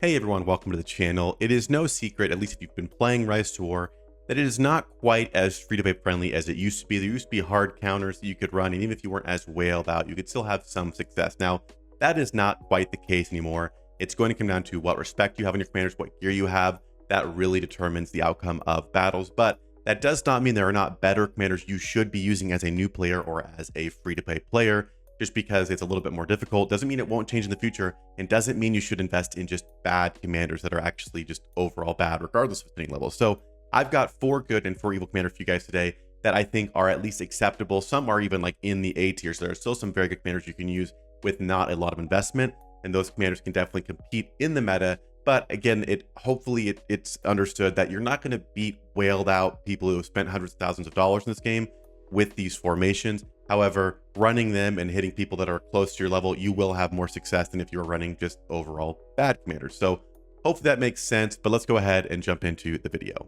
Hey everyone, welcome to the channel. It is no secret, at least if you've been playing Rise to War, that it is not quite as free-to-play friendly as it used to be. There used to be hard counters that you could run, and even if you weren't as whaled out, you could still have some success. Now, that is not quite the case anymore. It's going to come down to what respect you have on your commanders, what gear you have. That really determines the outcome of battles, but that does not mean there are not better commanders you should be using as a new player or as a free-to-play player. Just because it's a little bit more difficult doesn't mean it won't change in the future, and doesn't mean you should invest in just bad commanders that are actually just overall bad regardless of spending level. So I've got 4 good and 4 evil commanders for you guys today that I think are at least acceptable. Some are even like in the A tier, so there are still some very good commanders you can use with not a lot of investment, and those commanders can definitely compete in the meta. But again, hopefully it's understood that you're not going to beat whaled out people who have spent hundreds of thousands of dollars in this game with these formations. However, running them and hitting people that are close to your level, you will have more success than if you were running just overall bad commanders. So hopefully that makes sense, but let's go ahead and jump into the video.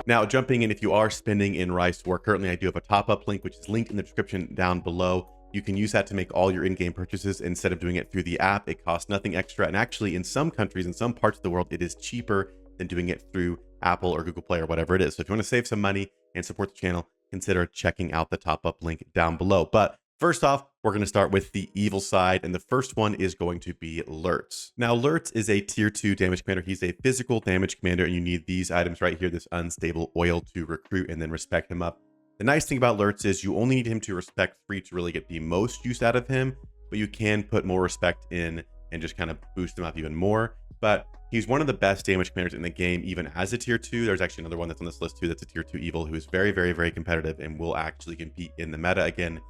Now, jumping in, if you are spending in Rise to War, currently I do have a top-up link, which is linked in the description down below. You can use that to make all your in-game purchases instead of doing it through the app. It costs nothing extra, and actually in some countries, in some parts of the world, it is cheaper than doing it through Apple or Google Play or whatever it is. So if you want to save some money and support the channel, consider checking out the top-up link down below. But first off, we're going to start with the evil side, and the first one is going to be Lurtz. Now, Lurtz is a tier 2 damage commander. He's a physical damage commander, and you need these items right here, this unstable oil, to recruit and then respect him up. The nice thing about Lurtz is you only need him to respect 3 to really get the most use out of him, but you can put more respect in and just kind of boost him up even more. But he's one of the best damage commanders in the game, even as a tier 2. There's actually another one that's on this list too that's a tier 2 evil who is very, very, very competitive and will actually compete in the meta. Again,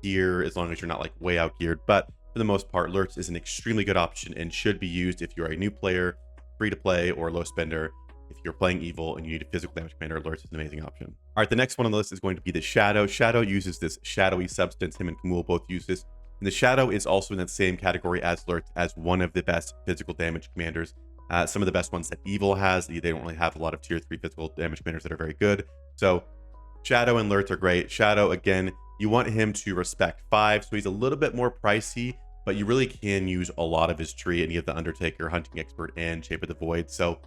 gear, as long as you're not like way out geared, but for the most part, Lurtz is an extremely good option and should be used if you're a new player, free to play, or low spender. If you're playing evil and you need a physical damage commander, Lurtz is an amazing option. All right, the next one on the list is going to be the Shadow. Shadow uses this shadowy substance. Him and Kamul both use this. And the Shadow is also in that same category as Lurtz, as one of the best physical damage commanders. Some of the best ones that Evil has. They don't really have a lot of tier 3 physical damage commanders that are very good. So Shadow and Lurtz are great. Shadow, again, you want him to respect 5, so he's a little bit more pricey, but you really can use a lot of his tree, and you have the Undertaker, Hunting Expert, and Shape of the Void. So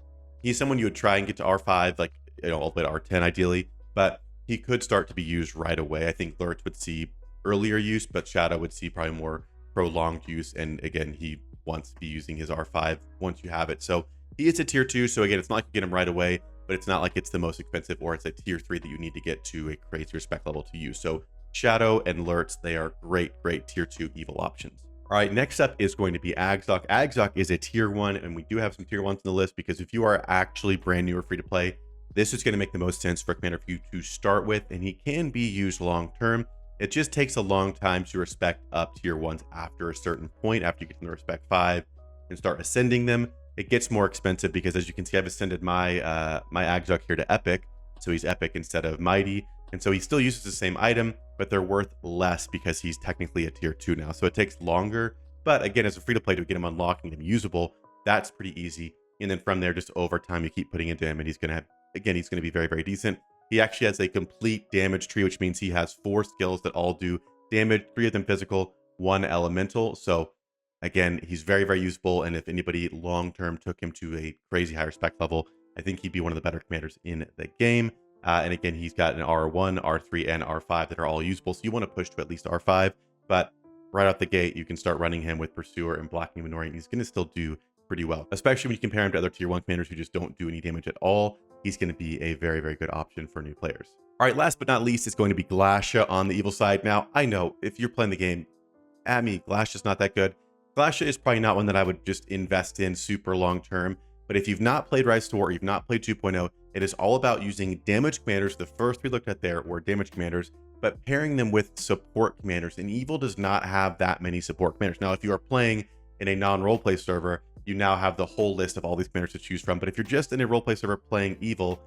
he's someone you would try and get to R5, like, you know, all the way to R10 ideally, but he could start to be used right away. I think Lurtz would see earlier use, but Shadow would see probably more prolonged use, and again, he wants to be using his R5 once you have it. So he is a tier 2, so again, it's not like you get him right away, but it's not like it's the most expensive or it's a tier 3 that you need to get to a crazy respect level to use. So Shadow and Lurtz, they are great tier 2 evil options. All right, next up is going to be Agzok. Agzok is a tier 1, and we do have some tier 1s on the list because if you are actually brand new or free to play, this is going to make the most sense for a commander for you to start with, and he can be used long term. It just takes a long time to respect up tier 1s after a certain point. After you get to the respect 5 and start ascending them, it gets more expensive because, as you can see, I've ascended my my Agzok here to epic, so he's epic instead of mighty, and so he still uses the same item, but they're worth less because he's technically a tier 2 now. So it takes longer, but again, as a free to play, to get him unlocking him usable, that's pretty easy. And then from there, just over time, you keep putting into him, and he's gonna have, again, he's gonna be very, very decent. He actually has a complete damage tree, which means he has 4 skills that all do damage, 3 of them physical, 1 elemental. So again, he's very, very useful. And if anybody long-term took him to a crazy high respect level, I think he'd be one of the better commanders in the game. And again, he's got an R1, R3, and R5 that are all useful. So you want to push to at least R5, but right out the gate, you can start running him with Pursuer and Blocking and Ignoring. He's going to still do pretty well, especially when you compare him to other tier 1 commanders who just don't do any damage at all. He's going to be a very, very good option for new players. All right, last but not least, it's going to be Glacia on the evil side. Now, I know if you're playing the game, Glacia's not that good. Glacia is probably not one that I would just invest in super long term. But if you've not played Rise to War, or you've not played 2.0, it is all about using damage commanders. The first 3 looked at there were damage commanders, but pairing them with support commanders. And Evil does not have that many support commanders. Now, if you are playing in a non-roleplay server, you now have the whole list of all these commanders to choose from. But if you're just in a roleplay server playing Evil,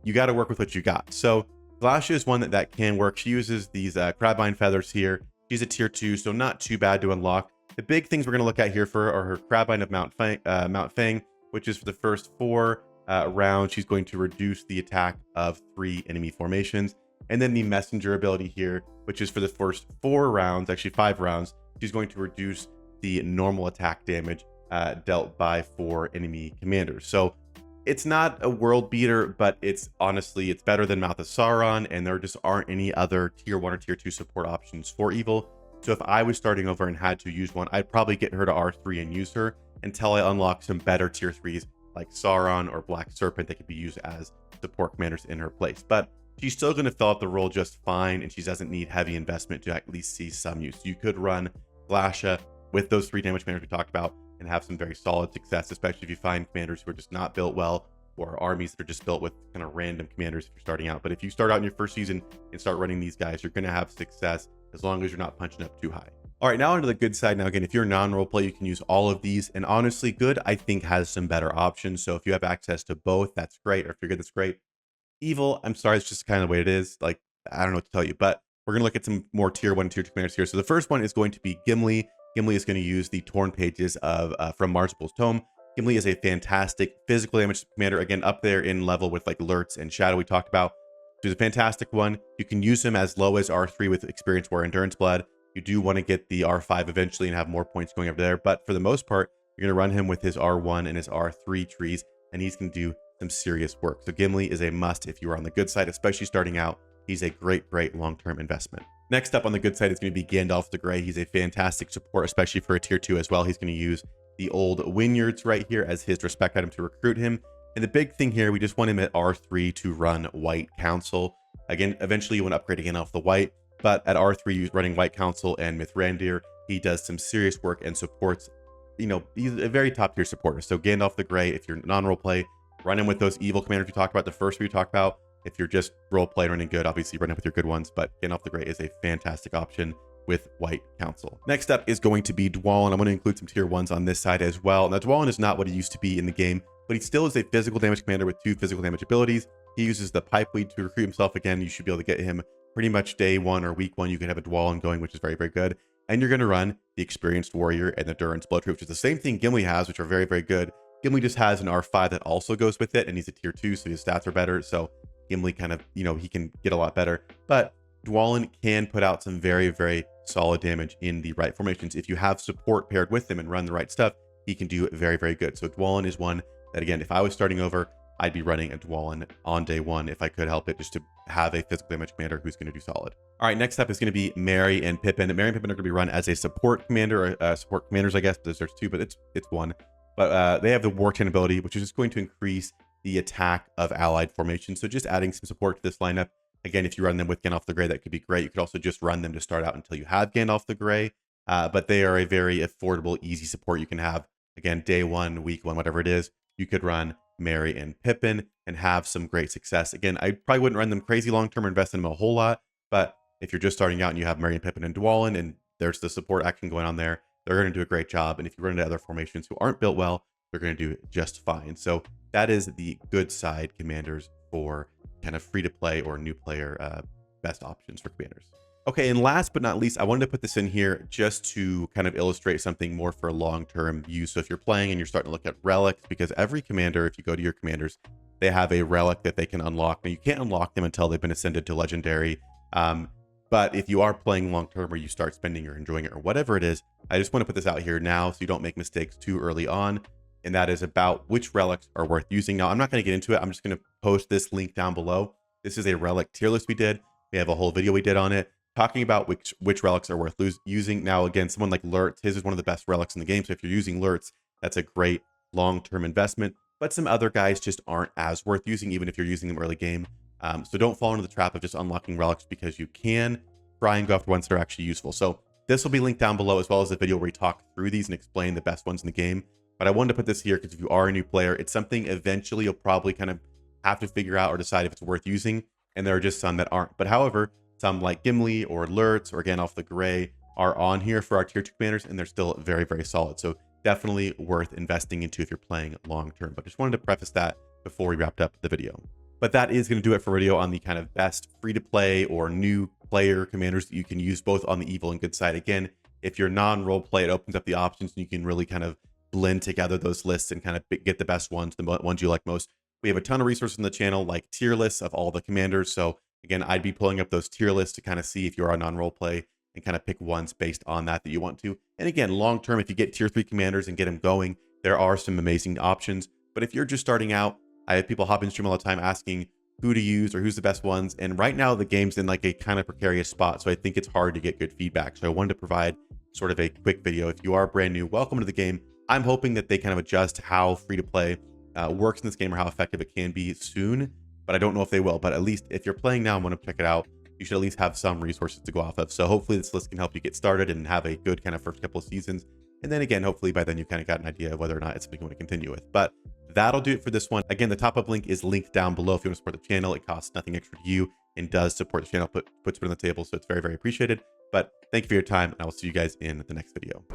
you got to work with what you got. So Glacia is one that can work. She uses these Crabine feathers here. She's a tier 2, so not too bad to unlock. The big things we're going to look at here for are her Crabine of Mount Fang, which is for the first 4 rounds. She's going to reduce the attack of 3 enemy formations. And then the messenger ability here, which is for the first 4 rounds, actually 5 rounds, she's going to reduce the normal attack damage dealt by 4 enemy commanders. So it's not a world beater, but it's honestly, it's better than Mouth of Sauron, and there just aren't any other tier 1 or tier 2 support options for evil. So if I was starting over and had to use one, I'd probably get her to R3 and use her until I unlock some better tier 3s like Sauron or Black Serpent that could be used as support commanders in her place. But she's still going to fill out the role just fine, and she doesn't need heavy investment to at least see some use. You could run Glasha with those 3 damage commanders we talked about and have some very solid success, especially if you find commanders who are just not built well, or armies that are just built with kind of random commanders if you're starting out. But if you start out in your first season and start running these guys, you're going to have success as long as you're not punching up too high. All right, now onto the good side. Now, again, if you're non-roleplay, you can use all of these. And honestly, good, I think, has some better options. So if you have access to both, that's great. Or if you're good, that's great. Evil, I'm sorry, it's just kind of the way it is. Like, I don't know what to tell you, but we're going to look at some more tier 1 and tier 2 commanders here. So the first one is going to be Gimli. Gimli is going to use the Torn Pages of from Marzipul's Tome. Gimli is a fantastic physical damage commander, again, up there in level with like Lurtz and Shadow we talked about. He's a fantastic one. You can use him as low as R3 with Experience War Endurance Blood. You do want to get the R5 eventually and have more points going over there, but for the most part, you're going to run him with his R1 and his R3 trees, and he's going to do some serious work. So Gimli is a must if you are on the good side, especially starting out. He's a great long-term investment. Next up on the good side is going to be Gandalf the Grey. He's a fantastic support, especially for a tier 2 as well. He's going to use the old Wynyards right here as his respect item to recruit him. And the big thing here, we just want him at R3 to run White Council. Again, eventually you want to upgrade again off the white, but at R3, running White Council and Mithrandir, he does some serious work and supports, you know, he's a very top tier supporter. So Gandalf the Grey, if you're non-roleplay, run him with those evil commanders we talked about, the first we talked about. If you're just roleplay running good, obviously run it with your good ones, but Gandalf the Grey is a fantastic option with White Council. Next up is going to be Dwalin. I'm going to include some tier 1s on this side as well. Now, Dwalin is not what he used to be in the game, but he still is a physical damage commander with 2 physical damage abilities. He uses the Pipeweed to recruit himself. Again, you should be able to get him pretty much day 1 or week 1. You can have a Dwalin going, which is very good. And you're going to run the Experienced Warrior and the Durance Bloodroot, which is the same thing Gimli has, which are very good. Gimli just has an R5 that also goes with it, and he's a tier 2, so his stats are better. So Gimli kind of, you know, he can get a lot better. But Dwalin can put out some very solid damage in the right formations. If you have support paired with him and run the right stuff, he can do very good. So Dwalin is one that, again, if I was starting over, I'd be running a Dwalin on day 1 if I could help it, just to have a physical damage commander who's going to do solid. All right, next up is going to be Merry and Pippin. Merry and Pippin are going to be run as a support commander, or support commanders, I guess, because there's 2, but it's 1. But they have the War 10 ability, which is just going to increase the attack of allied formations. So just adding some support to this lineup. Again, if you run them with Gandalf the Grey, that could be great. You could also just run them to start out until you have Gandalf the Grey. But they are a very affordable, easy support you can have. Again, day 1, week 1, whatever it is, you could run Merry and Pippin and have some great success. Again, I probably wouldn't run them crazy long-term or invest in them a whole lot. But if you're just starting out and you have Merry and Pippin and Dwalin, and there's the support action going on there, they're going to do a great job. And if you run into other formations who aren't built well, they're going to do just fine. So that is the good side commanders for kind of free to play or new player best options for commanders. Okay, and last but not least, I wanted to put this in here just to kind of illustrate something more for long-term use. So if you're playing and you're starting to look at relics, because every commander, if you go to your commanders, they have a relic that they can unlock. Now, you can't unlock them until they've been ascended to legendary. But if you are playing long-term, or you start spending or enjoying it or whatever it is, I just want to put this out here now so you don't make mistakes too early on. And that is about which relics are worth using. Now, I'm not going to get into it. I'm just going to post this link down below. This is a relic tier list we did. We have a whole video we did on it, talking about which relics are worth using. Now, again, someone like Lurtz, his is one of the best relics in the game. So if you're using Lurtz, that's a great long-term investment. But some other guys just aren't as worth using, even if you're using them early game. So don't fall into the trap of just unlocking relics, because you can try and go after ones that are actually useful. So this will be linked down below, as well as the video where we talk through these and explain the best ones in the game. But I wanted to put this here because if you are a new player, it's something eventually you'll probably kind of have to figure out or decide if it's worth using. And there are just some that aren't. But however, some like Gimli or Lurtz or Gandalf the Grey are on here for our tier 2 commanders, and they're still very solid. So definitely worth investing into if you're playing long term. But just wanted to preface that before we wrapped up the video. But that is going to do it for video on the kind of best free to play or new player commanders that you can use both on the evil and good side. Again, if you're non-role play, it opens up the options and you can really kind of blend together those lists and kind of get the best ones, the ones you like most. We have a ton of resources on the channel, like tier lists of all the commanders. So Again, I'd be pulling up those tier lists to kind of see if you're on non-role play and kind of pick ones based on that you want to. And again, long term, if you get tier 3 commanders and get them going, there are some amazing options. But if you're just starting out, I have people hop in stream all the time asking who to use or who's the best ones. And right now the game's in like a kind of precarious spot. So I think it's hard to get good feedback. So I wanted to provide sort of a quick video. If you are brand new, welcome to the game. I'm hoping that they kind of adjust how free to play works in this game or how effective it can be soon, but I don't know if they will. But at least if you're playing now and want to check it out, you should at least have some resources to go off of. So hopefully this list can help you get started and have a good kind of first couple of seasons. And then again, hopefully by then you kind of got an idea of whether or not it's something you want to continue with. But that'll do it for this one. Again, the top up link is linked down below if you want to support the channel. It costs nothing extra to you and does support the channel, puts it on the table. So it's very, very appreciated. But thank you for your time, and I will see you guys in the next video.